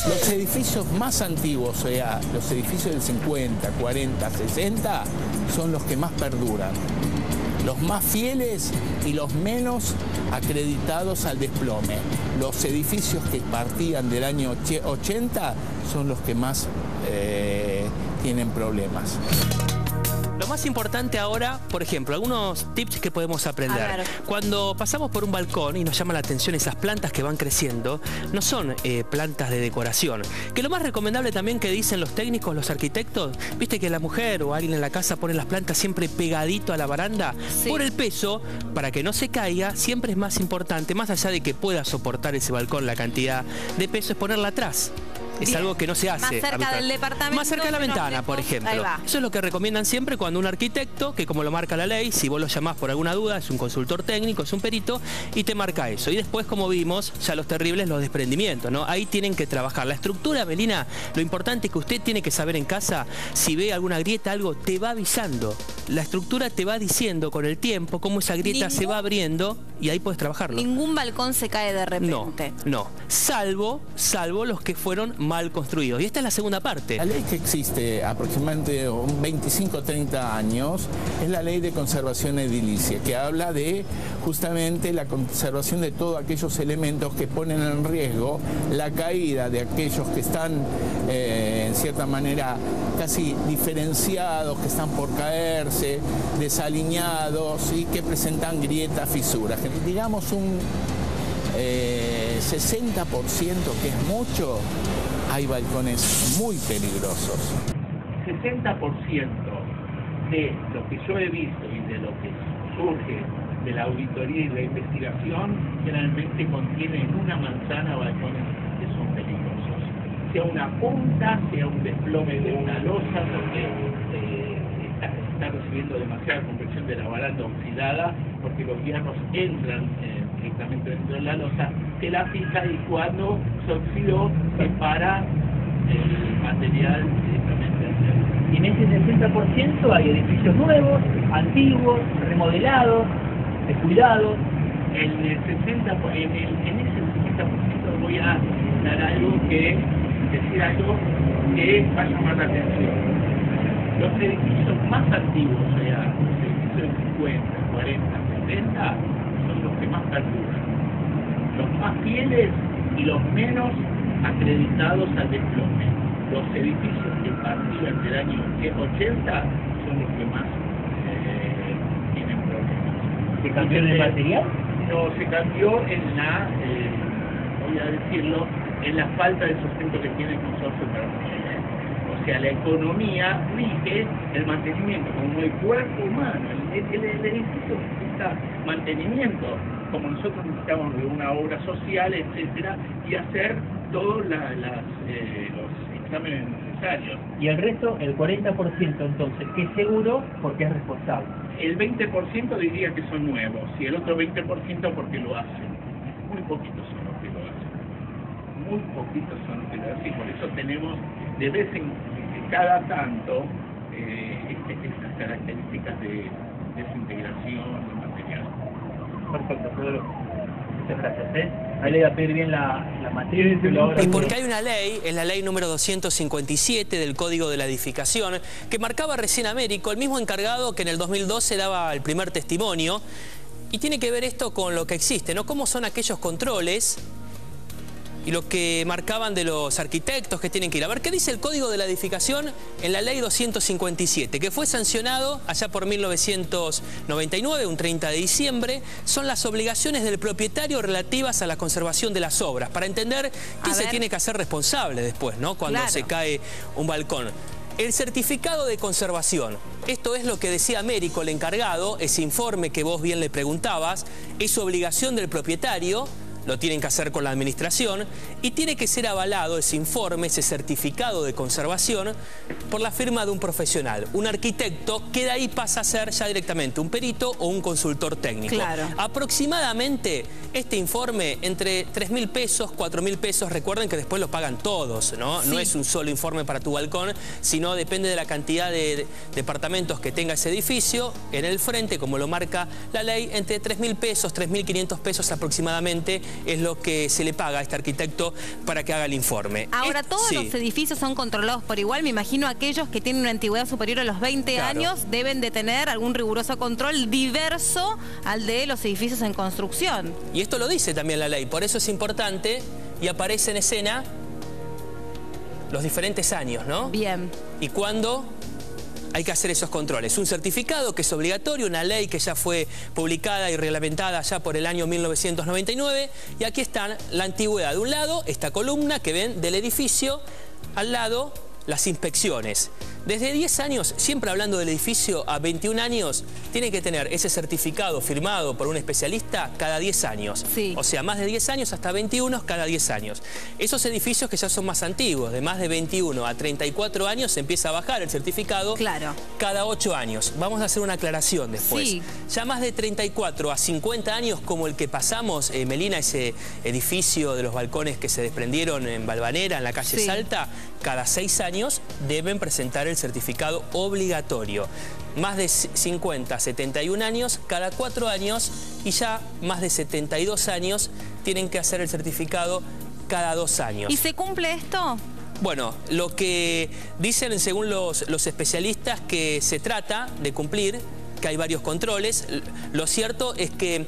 Los edificios más antiguos, o sea, los edificios del 50, 40, 60, son los que más perduran. Los más fieles y los menos acreditados al desplome. Los edificios que partían del año 80 son los que más tienen problemas. Lo más importante ahora, por ejemplo, algunos tips que podemos aprender. Cuando pasamos por un balcón y nos llama la atención esas plantas que van creciendo, no son plantas de decoración. Que lo más recomendable también que dicen los técnicos, los arquitectos, viste que la mujer o alguien en la casa pone las plantas siempre pegadito a la baranda. Sí. Por el peso, para que no se caiga, siempre es más importante, más allá de que pueda soportar ese balcón la cantidad de peso, es ponerla atrás. Es algo que no se hace. Más cerca del departamento. Más cerca de la ventana, por ejemplo. Eso es lo que recomiendan siempre cuando un arquitecto, que como lo marca la ley, si vos lo llamás por alguna duda, es un consultor técnico, es un perito, y te marca eso. Y después, como vimos, ya los terribles, los desprendimientos, ¿no? Ahí tienen que trabajar. La estructura, Melina, lo importante es que usted tiene que saber en casa, si ve alguna grieta, algo, te va avisando. La estructura te va diciendo con el tiempo cómo esa grieta se va abriendo y ahí puedes trabajarlo. Ningún balcón se cae de repente. No. Salvo los que fueron mal construidos. Y esta es la segunda parte. La ley que existe aproximadamente 25 o 30 años es la ley de conservación edilicia, que habla de justamente la conservación de todos aquellos elementos que ponen en riesgo la caída de aquellos que están en cierta manera casi diferenciados, que están por caerse, desaliñados y que presentan grietas, fisuras. Digamos un 60%, que es mucho, hay balcones muy peligrosos. 60% de lo que yo he visto y de lo que surge de la auditoría y la investigación generalmente contiene en una manzana balcones que son peligrosos. Sea una punta, sea un desplome de una losa, porque está recibiendo demasiada compresión de la baranda oxidada, porque los hierros entran directamente dentro de la losa, que la fija, y cuando se oxidó separa el material directamente. Y en ese 60% hay edificios nuevos, antiguos, remodelados, descuidados. En ese 60% voy a decir algo que va a llamar la atención. Los edificios más antiguos, o sea, los edificios de 50, 40, 70, son los que más perduran. Los más fieles y los menos acreditados al desplome. Los edificios que partían del año 80 son los que más tienen problemas. ¿Se cambió el material? No, se cambió en la, voy a decirlo, en la falta de sustento que tiene el consorcio para mantener. O sea, la economía rige el mantenimiento, como el cuerpo humano. El edificio necesita mantenimiento, como nosotros necesitamos de una obra social, etcétera, y hacer todos los exámenes necesarios. Y el resto, el 40% entonces, que es seguro porque es responsable. El 20% diría que son nuevos, y el otro 20% porque lo hacen. Muy poquitos son los que lo hacen. Muy poquitos son los que lo hacen, y por eso tenemos de vez en cada tanto estas características de desintegración de material. Perfecto, Pedro. Muchas gracias. Ahí le voy a pedir bien la materia. Y porque hay una ley, es la ley número 257 del Código de la Edificación, que marcaba recién Américo, el mismo encargado que en el 2012 daba el primer testimonio, y tiene que ver esto con lo que existe, ¿no? Cómo son aquellos controles y lo que marcaban de los arquitectos que tienen que ir. A ver, ¿qué dice el Código de la Edificación en la Ley 257? Que fue sancionado allá por 1999, un 30 de diciembre. Son las obligaciones del propietario relativas a la conservación de las obras. Para entender quién se tiene que hacer responsable después, ¿no? Cuando se cae un balcón. El certificado de conservación. Esto es lo que decía Américo, el encargado, ese informe que vos bien le preguntabas, es obligación del propietario. Lo tienen que hacer con la administración y tiene que ser avalado ese informe, ese certificado de conservación por la firma de un profesional, un arquitecto, que de ahí pasa a ser ya directamente un perito o un consultor técnico. Claro. Aproximadamente este informe entre 3.000 pesos, 4.000 pesos, recuerden que después lo pagan todos, ¿no? Sí. No es un solo informe para tu balcón, sino depende de la cantidad de departamentos que tenga ese edificio. En el frente, como lo marca la ley, entre 3.000 pesos, 3.500 pesos aproximadamente es lo que se le paga a este arquitecto para que haga el informe. Ahora, ¿todos los edificios son controlados por igual? Me imagino aquellos que tienen una antigüedad superior a los 20 años deben de tener algún riguroso control diverso al de los edificios en construcción. Y esto lo dice también la ley, por eso es importante y aparece en escena los diferentes años, ¿no? Bien. Y cuándo hay que hacer esos controles. Un certificado que es obligatorio, una ley que ya fue publicada y reglamentada ya por el año 1999. Y aquí están la antigüedad. De un lado, esta columna que ven del edificio, al lado las inspecciones. Desde 10 años, siempre hablando del edificio, a 21 años, tiene que tener ese certificado firmado por un especialista cada 10 años. Sí. O sea, más de 10 años hasta 21 cada 10 años. Esos edificios que ya son más antiguos, de más de 21 a 34 años, se empieza a bajar el certificado cada 8 años. Vamos a hacer una aclaración después. Sí. Ya más de 34 a 50 años, como el que pasamos, Melina, ese edificio de los balcones que se desprendieron en Valvanera, en la calle Salta, cada 6 años deben presentar el certificado obligatorio. Más de 50 a 71 años, cada 4 años, y ya más de 72 años tienen que hacer el certificado cada 2 años. ¿Y se cumple esto? Bueno, lo que dicen según los especialistas que se trata de cumplir, que hay varios controles. Lo cierto es que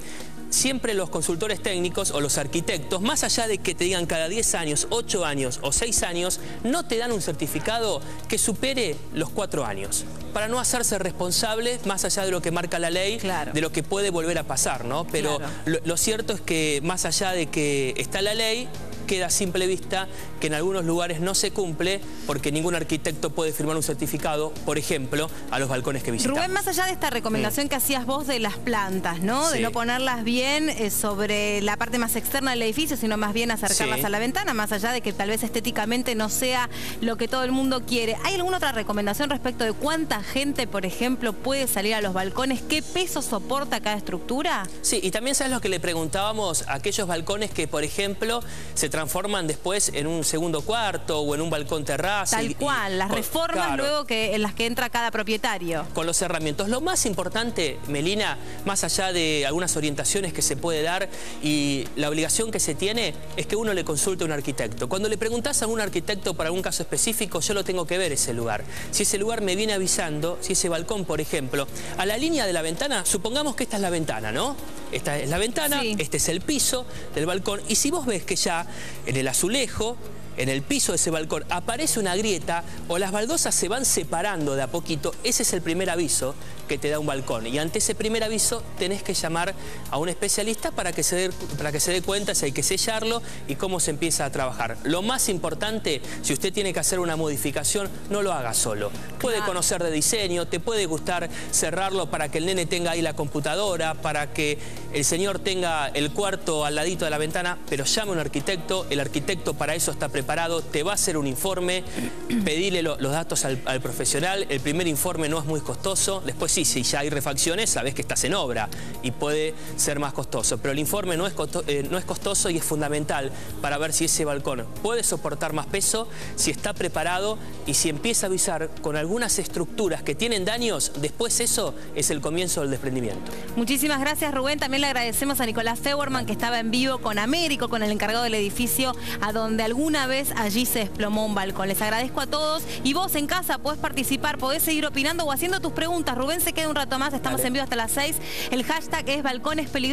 siempre los consultores técnicos o los arquitectos, más allá de que te digan cada 10 años, 8 años o 6 años, no te dan un certificado que supere los 4 años. Para no hacerse responsables, más allá de lo que marca la ley, de lo que puede volver a pasar, ¿no? Pero lo cierto es que más allá de que está la ley, queda a simple vista que en algunos lugares no se cumple porque ningún arquitecto puede firmar un certificado, por ejemplo, a los balcones que visitamos. Rubén, más allá de esta recomendación que hacías vos de las plantas, ¿no? De no ponerlas bien sobre la parte más externa del edificio, sino más bien acercarlas a la ventana, más allá de que tal vez estéticamente no sea lo que todo el mundo quiere. ¿Hay alguna otra recomendación respecto de cuánta gente, por ejemplo, puede salir a los balcones? ¿Qué peso soporta cada estructura? Sí, y también sabes lo que le preguntábamos a aquellos balcones que, por ejemplo, se transforman después en un segundo cuarto o en un balcón terraza. Tal cual, las reformas luego en las que entra cada propietario. Con los cerramientos. Lo más importante, Melina, más allá de algunas orientaciones que se puede dar y la obligación que se tiene, es que uno le consulte a un arquitecto. Cuando le preguntás a un arquitecto para algún caso específico, yo lo tengo que ver ese lugar. Si ese lugar me viene avisando, si ese balcón, por ejemplo, a la línea de la ventana, supongamos que esta es la ventana, ¿no? Esta es la ventana, este es el piso del balcón, y si vos ves que ya en el azulejo, en el piso de ese balcón, aparece una grieta o las baldosas se van separando de a poquito, ese es el primer aviso que te da un balcón. Y ante ese primer aviso tenés que llamar a un especialista para que se dé cuenta si hay que sellarlo y cómo se empieza a trabajar. Lo más importante, si usted tiene que hacer una modificación, no lo haga solo. Puede conocer de diseño, te puede gustar cerrarlo para que el nene tenga ahí la computadora, para que el señor tenga el cuarto al ladito de la ventana, pero llame a un arquitecto, el arquitecto para eso está preparado, te va a hacer un informe, pedile los datos al profesional, el primer informe no es muy costoso, después sí, si ya hay refacciones, sabés que estás en obra y puede ser más costoso, pero el informe no es costoso y es fundamental para ver si ese balcón puede soportar más peso, si está preparado y si empieza a avisar con algunas estructuras que tienen daños, después eso es el comienzo del desprendimiento. Muchísimas gracias, Rubén. También le agradecemos a Nicolás Feuerman, que estaba en vivo con Américo, con el encargado del edificio, a donde alguna vez allí se desplomó un balcón. Les agradezco a todos y vos en casa podés participar, podés seguir opinando o haciendo tus preguntas. Rubén se queda un rato más, estamos en vivo hasta las 6. El hashtag es balcones peligrosos.